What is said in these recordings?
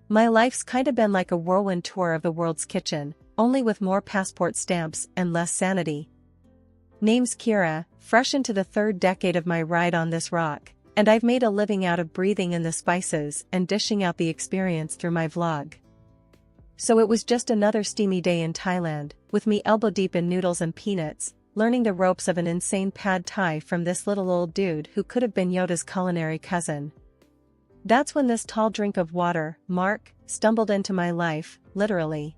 My life's kinda been like a whirlwind tour of the world's kitchen, only with more passport stamps and less sanity. Name's Kira, fresh into the 3rd decade of my ride on this rock, and I've made a living out of breathing in the spices and dishing out the experience through my vlog. So it was just another steamy day in Thailand, with me elbow deep in noodles and peanuts, learning the ropes of an insane pad thai from this little old dude who could have been Yoda's culinary cousin. That's when this tall drink of water, Mark, stumbled into my life, literally.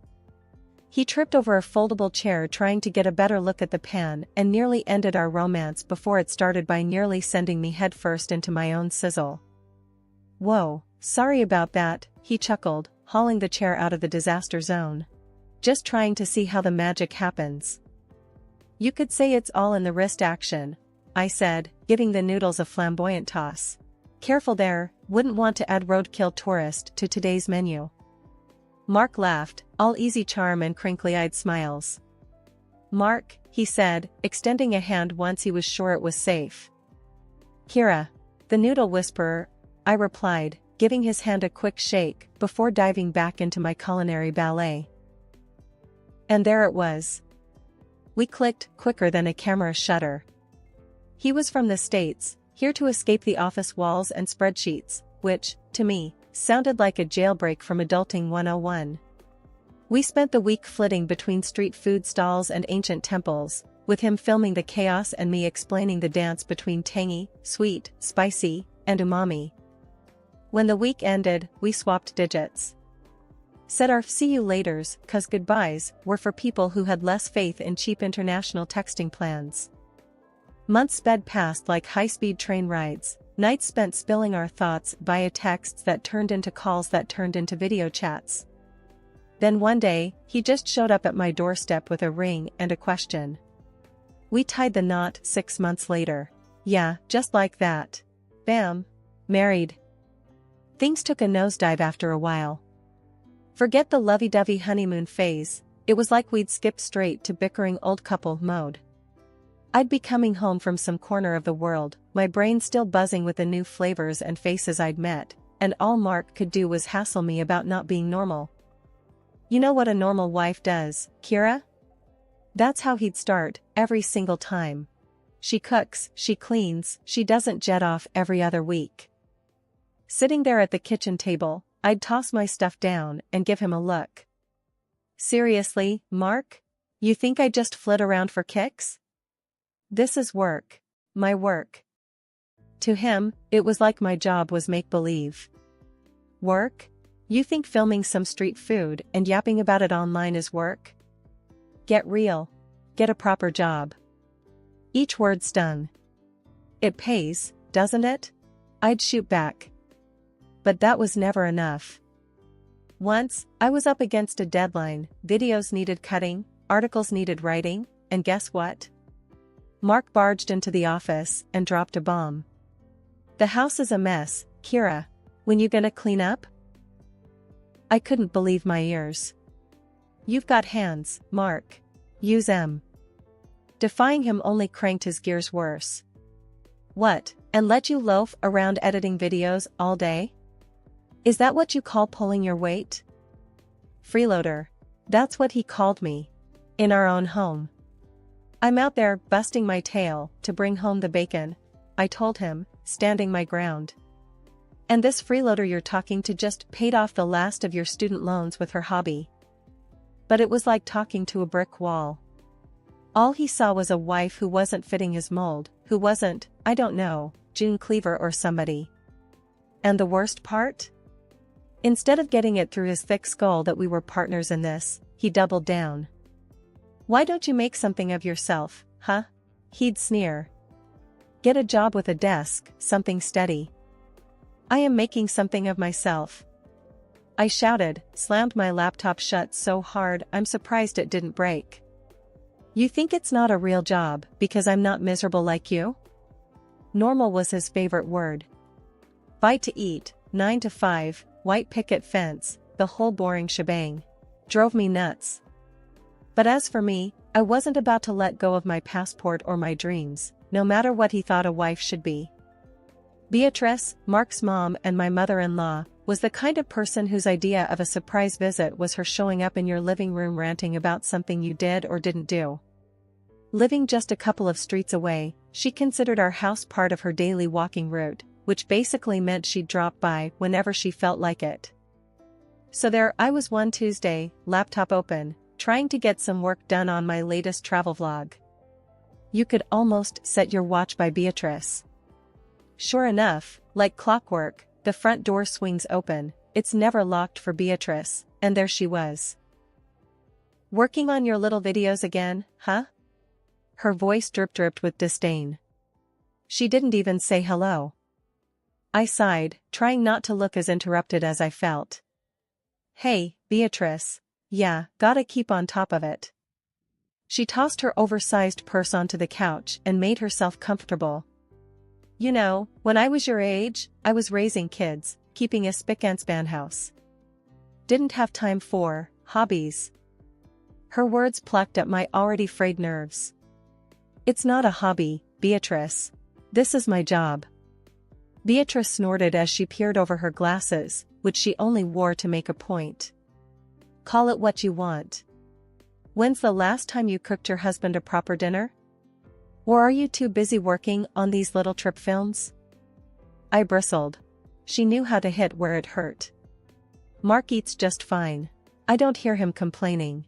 He tripped over a foldable chair trying to get a better look at the pan and nearly ended our romance before it started by nearly sending me headfirst into my own sizzle. Whoa, sorry about that, he chuckled, hauling the chair out of the disaster zone. Just trying to see how the magic happens. You could say it's all in the wrist action, I said, giving the noodles a flamboyant toss. Careful there, wouldn't want to add roadkill tourist to today's menu. Mark laughed, all easy charm and crinkly-eyed smiles. Mark, he said, extending a hand once he was sure it was safe. Kira, the noodle whisperer, I replied, giving his hand a quick shake before diving back into my culinary ballet. And there it was. We clicked quicker than a camera shutter. He was from the States, here to escape the office walls and spreadsheets, which, to me, sounded like a jailbreak from Adulting 101. We spent the week flitting between street food stalls and ancient temples, with him filming the chaos and me explaining the dance between tangy, sweet, spicy, and umami. When the week ended, we swapped digits. Said our see you laters, 'cause goodbyes were for people who had less faith in cheap international texting plans. Months sped past like high-speed train rides, nights spent spilling our thoughts via texts that turned into calls that turned into video chats. Then one day, he just showed up at my doorstep with a ring and a question. We tied the knot 6 months later. Yeah, just like that. Bam. Married. Things took a nosedive after a while. Forget the lovey-dovey honeymoon phase, it was like we'd skipped straight to bickering old couple mode. I'd be coming home from some corner of the world, my brain still buzzing with the new flavors and faces I'd met, and all Mark could do was hassle me about not being normal. You know what a normal wife does, Kira? That's how he'd start, every single time. She cooks, she cleans, she doesn't jet off every other week. Sitting there at the kitchen table, I'd toss my stuff down and give him a look. Seriously, Mark? You think I just flit around for kicks? This is work. My work. To him, it was like my job was make-believe. Work? You think filming some street food and yapping about it online is work? Get real. Get a proper job. Each word stung. It pays, doesn't it? I'd shoot back. But that was never enough. Once, I was up against a deadline, videos needed cutting, articles needed writing, and guess what? Mark barged into the office and dropped a bomb. The house is a mess, Kira. When you gonna clean up? I couldn't believe my ears. You've got hands, Mark. Use 'em. Defying him only cranked his gears worse. What, and let you loaf around editing videos all day? Is that what you call pulling your weight? Freeloader. That's what he called me. In our own home. I'm out there busting my tail to bring home the bacon, I told him, standing my ground. And this freeloader you're talking to just paid off the last of your student loans with her hobby. But it was like talking to a brick wall. All he saw was a wife who wasn't fitting his mold, who wasn't, I don't know, June Cleaver or somebody. And the worst part? Instead of getting it through his thick skull that we were partners in this, he doubled down. Why don't you make something of yourself, huh? He'd sneer. Get a job with a desk, something steady. I am making something of myself. I shouted, slammed my laptop shut so hard I'm surprised it didn't break. You think it's not a real job because I'm not miserable like you? Normal was his favorite word. Fight to eat, 9 to 5, white picket fence, the whole boring shebang. Drove me nuts. But as for me, I wasn't about to let go of my passport or my dreams, no matter what he thought a wife should be. Beatrice, Mark's mom and my mother-in-law, was the kind of person whose idea of a surprise visit was her showing up in your living room ranting about something you did or didn't do. Living just a couple of streets away, she considered our house part of her daily walking route, which basically meant she'd drop by whenever she felt like it. So there I was one Tuesday, laptop open, trying to get some work done on my latest travel vlog. You could almost set your watch by Beatrice. Sure enough, like clockwork, the front door swings open, it's never locked for Beatrice, and there she was. "Working on your little videos again, huh?" Her voice dripped with disdain. She didn't even say hello. I sighed, trying not to look as interrupted as I felt. "Hey, Beatrice. Yeah, gotta keep on top of it." She tossed her oversized purse onto the couch and made herself comfortable. "You know, when I was your age, I was raising kids, keeping a spick-and-span house. Didn't have time for hobbies." Her words plucked at my already frayed nerves. "It's not a hobby, Beatrice. This is my job." Beatrice snorted as she peered over her glasses, which she only wore to make a point. "Call it what you want. When's the last time you cooked your husband a proper dinner? Or are you too busy working on these little trip films?" I bristled. She knew how to hit where it hurt. "Mark eats just fine. I don't hear him complaining."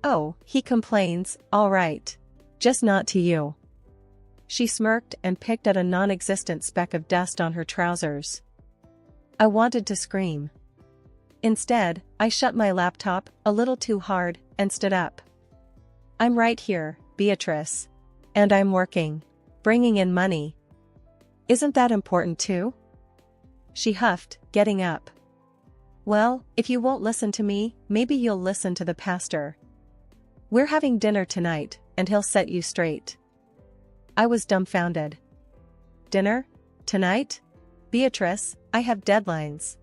"Oh, he complains, all right. Just not to you." She smirked and picked at a non-existent speck of dust on her trousers. I wanted to scream. Instead, I shut my laptop, a little too hard, and stood up. "I'm right here, Beatrice. And I'm working. Bringing in money. Isn't that important too?" She huffed, getting up. "Well, if you won't listen to me, maybe you'll listen to the pastor. We're having dinner tonight, and he'll set you straight." I was dumbfounded. "Dinner? Tonight? Beatrice, I have deadlines."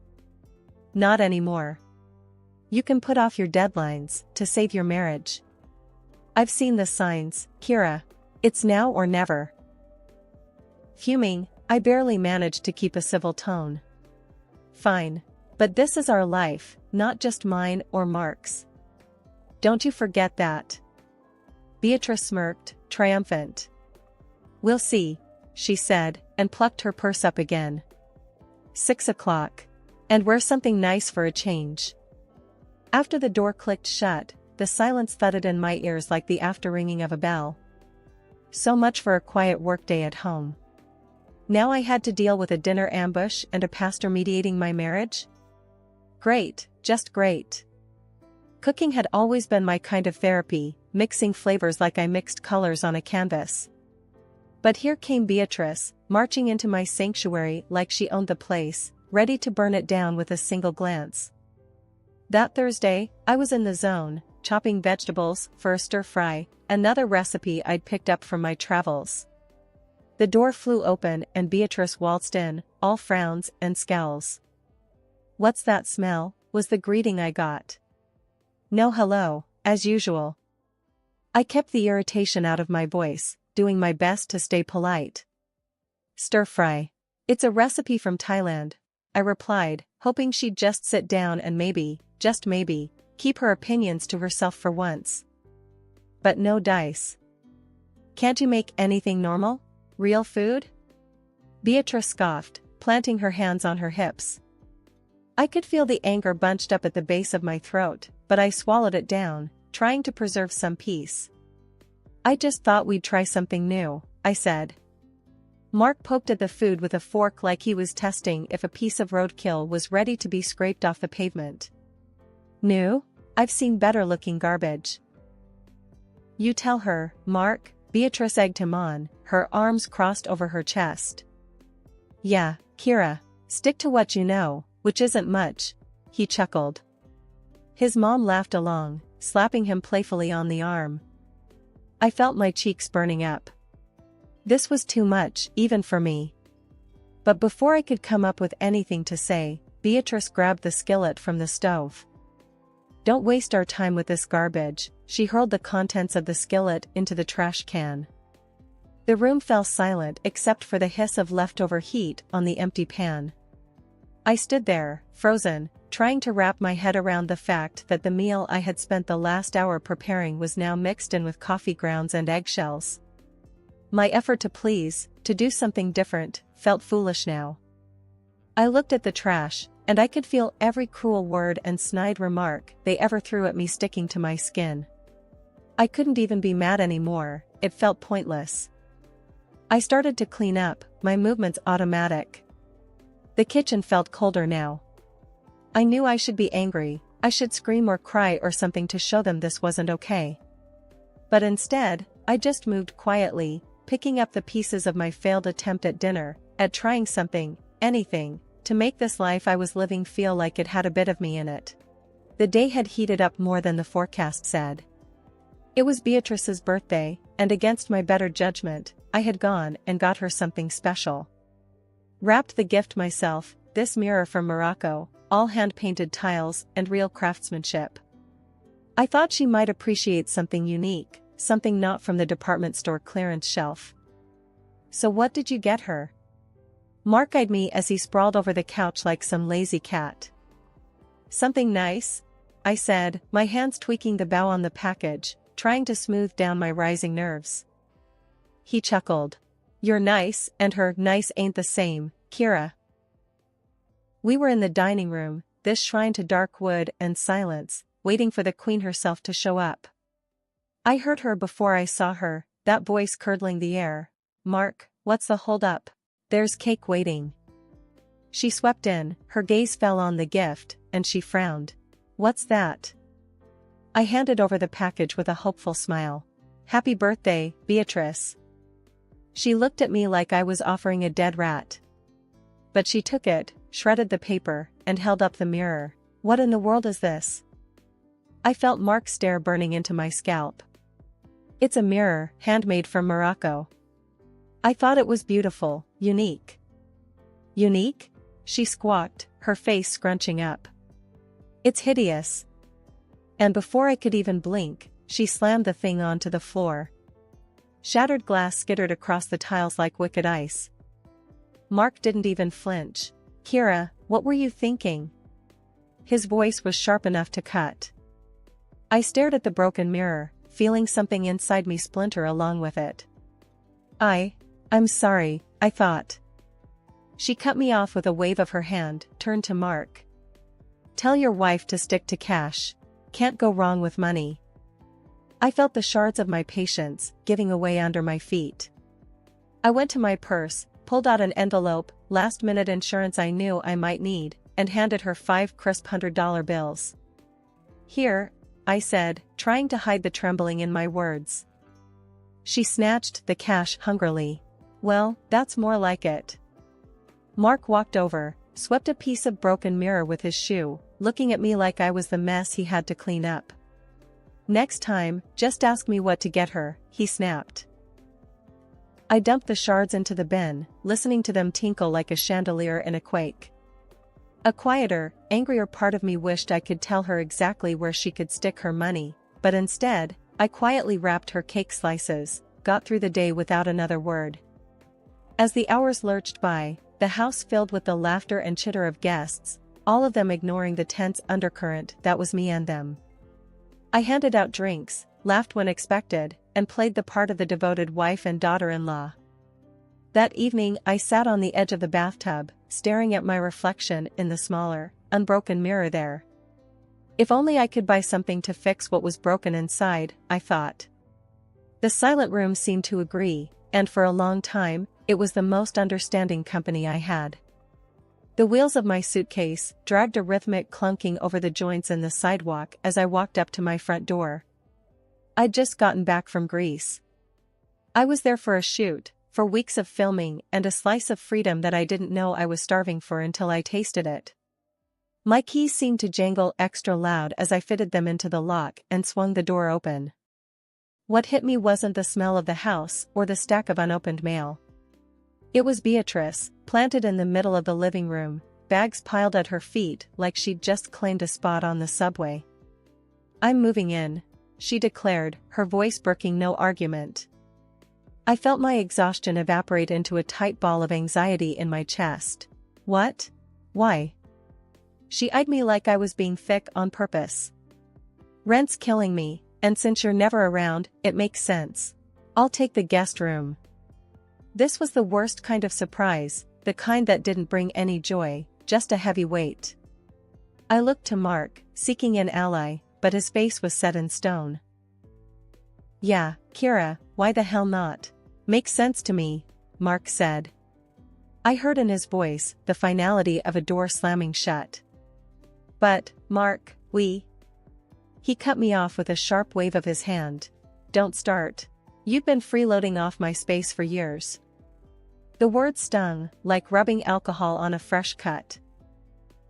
"Not anymore. You can put off your deadlines to save your marriage. I've seen the signs, Kira. It's now or never." Fuming, I barely managed to keep a civil tone. "Fine. But this is our life, not just mine or Mark's. Don't you forget that." Beatrice smirked, triumphant. "We'll see," she said, and plucked her purse up again. 6 o'clock. And wear something nice for a change. After the door clicked shut, the silence thudded in my ears like the after-ringing of a bell. So much for a quiet workday at home. Now I had to deal with a dinner ambush and a pastor mediating my marriage? Great, just great. Cooking had always been my kind of therapy, mixing flavors like I mixed colors on a canvas. But here came Beatrice, marching into my sanctuary like she owned the place, ready to burn it down with a single glance. That Thursday, I was in the zone, chopping vegetables for a stir-fry, another recipe I'd picked up from my travels. The door flew open and Beatrice waltzed in, all frowns and scowls. "What's that smell?" was the greeting I got. No hello, as usual. I kept the irritation out of my voice, doing my best to stay polite. "Stir-fry. It's a recipe from Thailand," I replied, hoping she'd just sit down and maybe, just maybe, keep her opinions to herself for once. But no dice. "Can't you make anything normal? Real food?" Beatrice scoffed, planting her hands on her hips. I could feel the anger bunched up at the base of my throat, but I swallowed it down, trying to preserve some peace. "I just thought we'd try something new," I said. Mark poked at the food with a fork like he was testing if a piece of roadkill was ready to be scraped off the pavement. "New? I've seen better-looking garbage." "You tell her, Mark," Beatrice egged him on, her arms crossed over her chest. "Yeah, Kira, stick to what you know, which isn't much," he chuckled. His mom laughed along, slapping him playfully on the arm. I felt my cheeks burning up. This was too much, even for me. But before I could come up with anything to say, Beatrice grabbed the skillet from the stove. "Don't waste our time with this garbage," she hurled the contents of the skillet into the trash can. The room fell silent except for the hiss of leftover heat on the empty pan. I stood there, frozen, trying to wrap my head around the fact that the meal I had spent the last hour preparing was now mixed in with coffee grounds and eggshells. My effort to please, to do something different, felt foolish now. I looked at the trash, and I could feel every cruel word and snide remark they ever threw at me sticking to my skin. I couldn't even be mad anymore, it felt pointless. I started to clean up, my movements automatic. The kitchen felt colder now. I knew I should be angry, I should scream or cry or something to show them this wasn't okay. But instead, I just moved quietly, picking up the pieces of my failed attempt at dinner, at trying something, anything, to make this life I was living feel like it had a bit of me in it. The day had heated up more than the forecast said. It was Beatrice's birthday, and against my better judgment, I had gone and got her something special. Wrapped the gift myself, this mirror from Morocco, all hand-painted tiles and real craftsmanship. I thought she might appreciate something unique, something not from the department store clearance shelf. So what did you get her? Mark eyed me as he sprawled over the couch like some lazy cat. Something nice? I said, my hands tweaking the bow on the package, trying to smooth down my rising nerves. He chuckled. You're nice, and her nice ain't the same, Kira. We were in the dining room, this shrine to dark wood and silence, waiting for the queen herself to show up. I heard her before I saw her, that voice curdling the air. Mark, what's the hold-up? There's cake waiting. She swept in, her gaze fell on the gift, and she frowned. What's that? I handed over the package with a hopeful smile. Happy birthday, Beatrice. She looked at me like I was offering a dead rat. But she took it, shredded the paper, and held up the mirror. What in the world is this? I felt Mark's stare burning into my scalp. It's a mirror, handmade from Morocco. I thought it was beautiful, unique. Unique? She squawked, her face scrunching up. It's hideous. And before I could even blink, she slammed the thing onto the floor. Shattered glass skittered across the tiles like wicked ice. Mark didn't even flinch. Kira, what were you thinking? His voice was sharp enough to cut. I stared at the broken mirror, feeling something inside me splinter along with it. I'm sorry, I thought. She cut me off with a wave of her hand, turned to Mark. Tell your wife to stick to cash. Can't go wrong with money. I felt the shards of my patience giving away under my feet. I went to my purse, pulled out an envelope, last-minute insurance I knew I might need, and handed her 5 crisp $100 bills. Here, I said, trying to hide the trembling in my words. She snatched the cash hungrily. Well, that's more like it. Mark walked over, swept a piece of broken mirror with his shoe, looking at me like I was the mess he had to clean up. Next time, just ask me what to get her, he snapped. I dumped the shards into the bin, listening to them tinkle like a chandelier in a quake. A quieter, angrier part of me wished I could tell her exactly where she could stick her money, but instead, I quietly wrapped her cake slices, got through the day without another word. As the hours lurched by, the house filled with the laughter and chitter of guests, all of them ignoring the tense undercurrent that was me and them. I handed out drinks, laughed when expected, and played the part of the devoted wife and daughter-in-law. That evening I sat on the edge of the bathtub, staring at my reflection in the smaller, unbroken mirror there. If only I could buy something to fix what was broken inside, I thought. The silent room seemed to agree, and for a long time, it was the most understanding company I had. The wheels of my suitcase dragged a rhythmic clunking over the joints in the sidewalk as I walked up to my front door. I'd just gotten back from Greece. I was there for a shoot, for weeks of filming and a slice of freedom that I didn't know I was starving for until I tasted it. My keys seemed to jangle extra loud as I fitted them into the lock and swung the door open. What hit me wasn't the smell of the house or the stack of unopened mail. It was Beatrice, planted in the middle of the living room, bags piled at her feet like she'd just claimed a spot on the subway. I'm moving in, she declared, her voice brooking no argument. I felt my exhaustion evaporate into a tight ball of anxiety in my chest. What? Why? She eyed me like I was being thick on purpose. Rent's killing me, and since you're never around, it makes sense. I'll take the guest room. This was the worst kind of surprise, the kind that didn't bring any joy, just a heavy weight. I looked to Mark, seeking an ally, but his face was set in stone. Yeah, Kira, why the hell not? Makes sense to me, Mark said. I heard in his voice the finality of a door slamming shut. But, Mark, He cut me off with a sharp wave of his hand. Don't start. You've been freeloading off my space for years. The word stung, like rubbing alcohol on a fresh cut.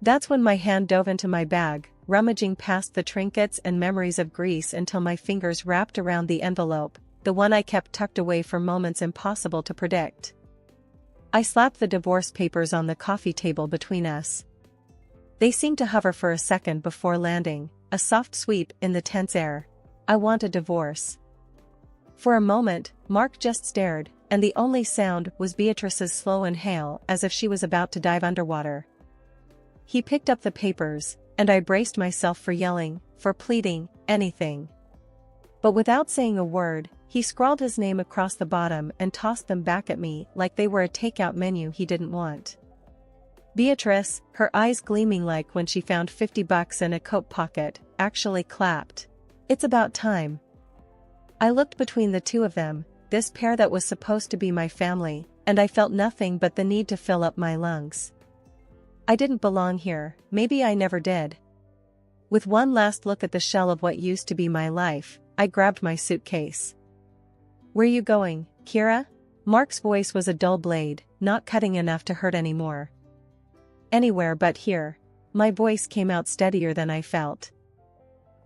That's when my hand dove into my bag, rummaging past the trinkets and memories of Greece until my fingers wrapped around the envelope, the one I kept tucked away for moments impossible to predict. I slapped the divorce papers on the coffee table between us. They seemed to hover for a second before landing, a soft sweep in the tense air. I want a divorce. For a moment, Mark just stared, and the only sound was Beatrice's slow inhale as if she was about to dive underwater. He picked up the papers, and I braced myself for yelling, for pleading, anything. But without saying a word, he scrawled his name across the bottom and tossed them back at me like they were a takeout menu he didn't want. Beatrice, her eyes gleaming like when she found $50 in a coat pocket, actually clapped. It's about time. I looked between the two of them, this pair that was supposed to be my family, and I felt nothing but the need to fill up my lungs. I didn't belong here, maybe I never did. With one last look at the shell of what used to be my life, I grabbed my suitcase. Where you going, Kira? Mark's voice was a dull blade, not cutting enough to hurt anymore. Anywhere but here. My voice came out steadier than I felt.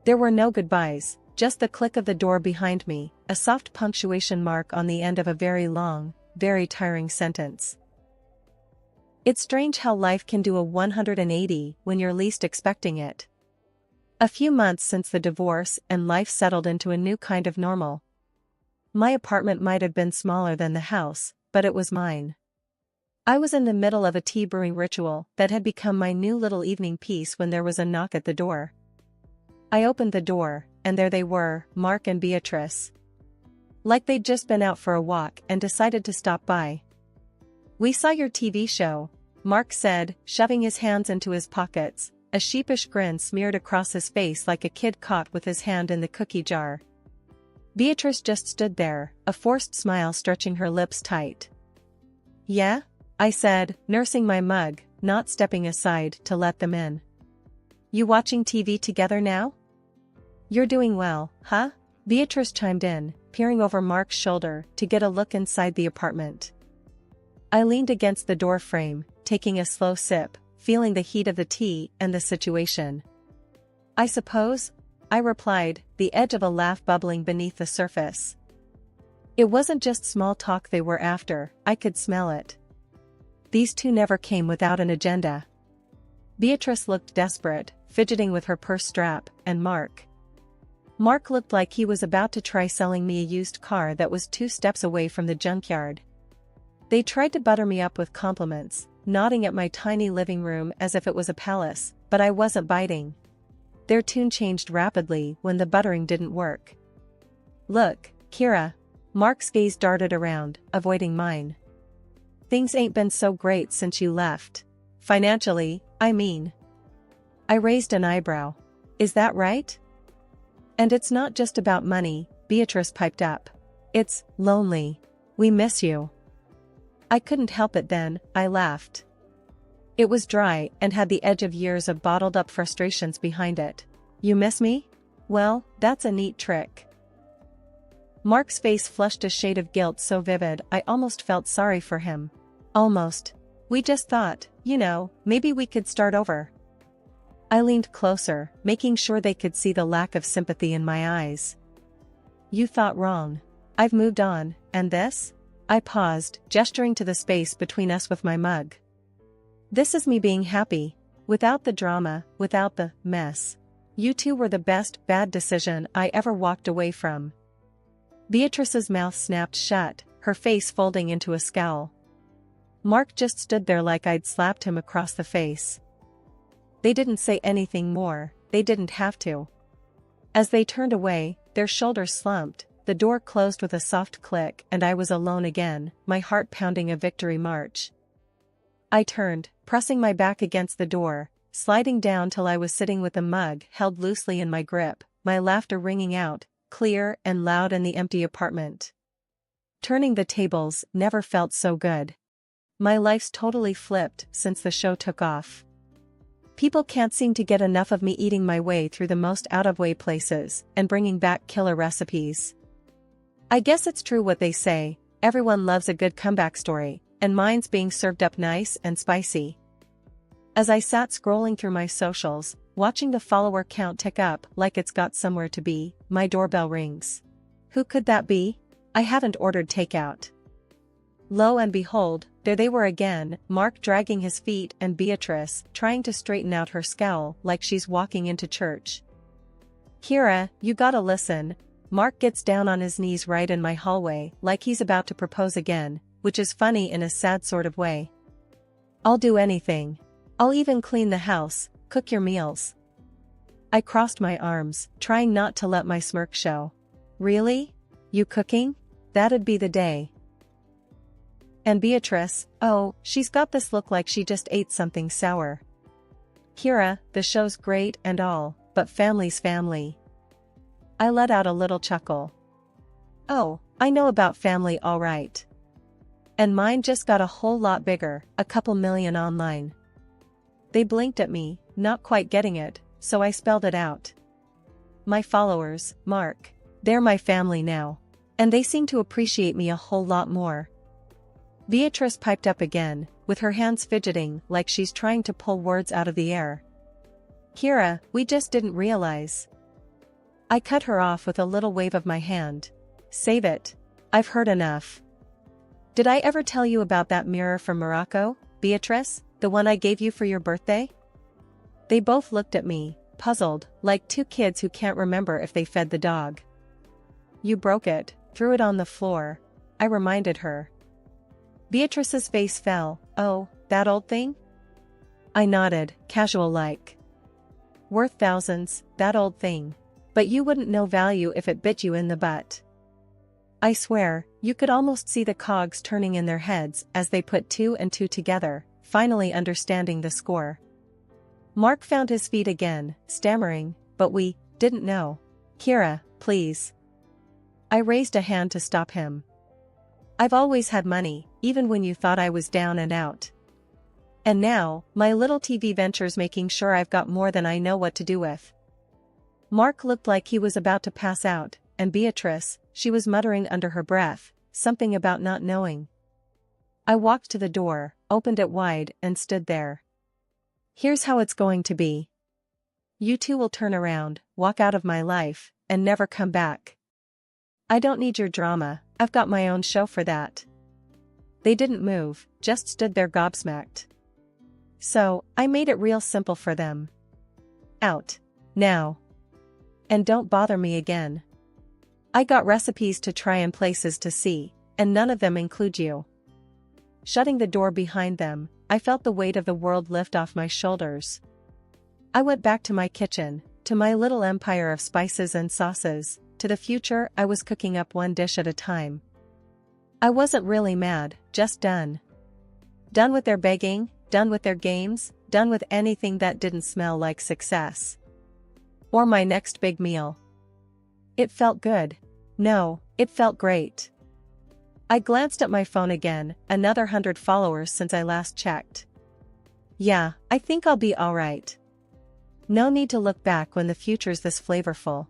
There were no goodbyes, just the click of the door behind me, a soft punctuation mark on the end of a very long, very tiring sentence. It's strange how life can do a 180 when you're least expecting it. A few months since the divorce and life settled into a new kind of normal. My apartment might have been smaller than the house, but it was mine. I was in the middle of a tea brewing ritual that had become my new little evening piece when there was a knock at the door. I opened the door, and there they were, Mark and Beatrice. Like they'd just been out for a walk and decided to stop by. We saw your TV show, Mark said, shoving his hands into his pockets, a sheepish grin smeared across his face like a kid caught with his hand in the cookie jar. Beatrice just stood there, a forced smile stretching her lips tight. Yeah? I said, nursing my mug, not stepping aside to let them in. You watching TV together now? You're doing well, huh? Beatrice chimed in, peering over Mark's shoulder to get a look inside the apartment. I leaned against the door frame, taking a slow sip, feeling the heat of the tea and the situation. I suppose, I replied, the edge of a laugh bubbling beneath the surface. It wasn't just small talk they were after, I could smell it. These two never came without an agenda. Beatrice looked desperate, fidgeting with her purse strap, and Mark looked like he was about to try selling me a used car that was 2 steps away from the junkyard. They tried to butter me up with compliments, nodding at my tiny living room as if it was a palace, but I wasn't biting. Their tune changed rapidly when the buttering didn't work. Look, Kira. Mark's gaze darted around, avoiding mine. Things ain't been so great since you left. Financially, I mean. I raised an eyebrow. Is that right? And it's not just about money, Beatrice piped up. It's lonely. We miss you. I couldn't help it then, I laughed. It was dry and had the edge of years of bottled-up frustrations behind it. You miss me? Well, that's a neat trick. Mark's face flushed a shade of guilt so vivid I almost felt sorry for him. Almost. We just thought, maybe we could start over. I leaned closer, making sure they could see the lack of sympathy in my eyes. You thought wrong. I've moved on, and this? I paused, gesturing to the space between us with my mug. This is me being happy, without the drama, without the mess. You two were the best bad decision I ever walked away from. Beatrice's mouth snapped shut, her face folding into a scowl. Mark just stood there like I'd slapped him across the face. They didn't say anything more, they didn't have to. As they turned away, their shoulders slumped, the door closed with a soft click and I was alone again, my heart pounding a victory march. I turned, pressing my back against the door, sliding down till I was sitting with the mug held loosely in my grip, my laughter ringing out, clear and loud in the empty apartment. Turning the tables never felt so good. My life's totally flipped since the show took off. People can't seem to get enough of me eating my way through the most out-of-way places and bringing back killer recipes. I guess it's true what they say, everyone loves a good comeback story, and mine's being served up nice and spicy. As I sat scrolling through my socials, watching the follower count tick up like it's got somewhere to be, my doorbell rings. Who could that be? I haven't ordered takeout. Lo and behold, there they were again, Mark dragging his feet and Beatrice trying to straighten out her scowl like she's walking into church. Kira, you gotta listen. Mark gets down on his knees right in my hallway like he's about to propose again, which is funny in a sad sort of way. I'll do anything. I'll even clean the house, cook your meals. I crossed my arms, trying not to let my smirk show. Really? You cooking? That'd be the day. And Beatrice, oh, she's got this look like she just ate something sour. Kira, the show's great and all, but family's family. I let out a little chuckle. Oh, I know about family all right. And mine just got a whole lot bigger, a couple million online. They blinked at me, not quite getting it, so I spelled it out. My followers, Mark. They're my family now. And they seem to appreciate me a whole lot more. Beatrice piped up again, with her hands fidgeting like she's trying to pull words out of the air. Kira, we just didn't realize. I cut her off with a little wave of my hand. Save it. I've heard enough. Did I ever tell you about that mirror from Morocco, Beatrice, the one I gave you for your birthday? They both looked at me, puzzled, like two kids who can't remember if they fed the dog. You broke it, threw it on the floor, I reminded her. Beatrice's face fell. Oh, that old thing? I nodded, casual-like. Worth thousands, that old thing. But you wouldn't know value if it bit you in the butt. I swear, you could almost see the cogs turning in their heads as they put two and two together, finally understanding the score. Mark found his feet again, stammering, but we didn't know. Kira, please. I raised a hand to stop him. I've always had money, even when you thought I was down and out. And now, my little TV venture's making sure I've got more than I know what to do with. Mark looked like he was about to pass out, and Beatrice, she was muttering under her breath, something about not knowing. I walked to the door, opened it wide, and stood there. Here's how it's going to be. You two will turn around, walk out of my life, and never come back. I don't need your drama, I've got my own show for that. They didn't move, just stood there gobsmacked. So, I made it real simple for them. Out. Now. And don't bother me again. I got recipes to try and places to see, and none of them include you. Shutting the door behind them, I felt the weight of the world lift off my shoulders. I went back to my kitchen, to my little empire of spices and sauces, to the future I was cooking up one dish at a time. I wasn't really mad, just done. Done with their begging, done with their games, done with anything that didn't smell like success. Or my next big meal. It felt good. No, it felt great. I glanced at my phone again, another 100 followers since I last checked. Yeah, I think I'll be alright. No need to look back when the future's this flavorful.